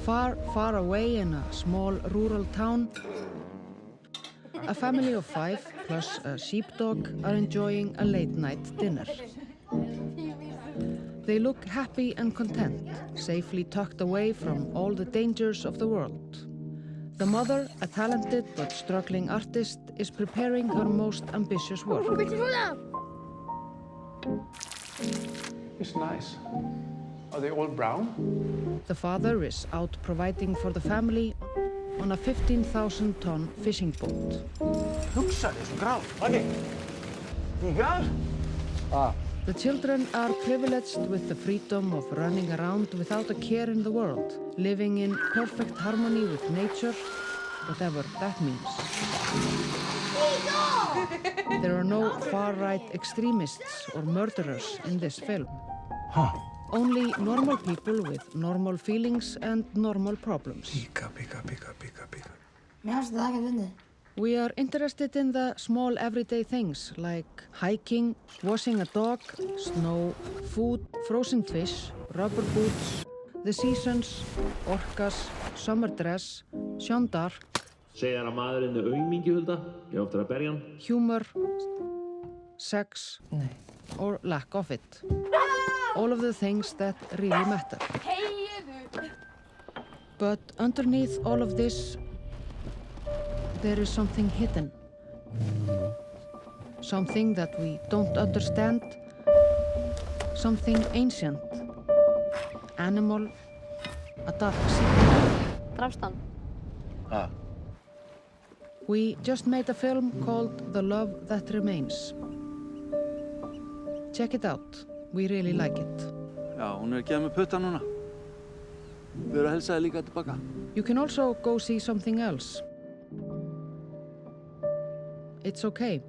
Far, far away in a small rural town, a family of 5 plus a sheepdog are enjoying a late-night dinner. They look happy and content, safely tucked away from all the dangers of the world. The mother, a talented but struggling artist, is preparing her most ambitious work. It's nice. Are they all brown? The father is out providing for the family on a 15,000-ton fishing boat. The children are privileged with the freedom of running around without a care in the world, living in perfect harmony with nature, whatever that means. There are no far-right extremists or murderers in this film. Only normal people with normal feelings and normal problems. We are interested in the small everyday things like hiking, washing a dog, snow, food, frozen fish, rubber boots, the seasons, orcas, summer dress, Jeanne d'Arc, Segja þér að maðurinn er aumingju, Hulda? Ég á eftir að berja hann. humor, sex, or lack of it. All of the things that really matter. But underneath all of this, there is something hidden. Something that we don't understand. Something ancient. Animal. A dark secret. Drafst hann? We just made a film called The Love That Remains. Check it out. We really like it. Já, hún er að gefa mig putta núna. Við erum að helsa þér líka tilbaka. You can also go see something else. It's okay.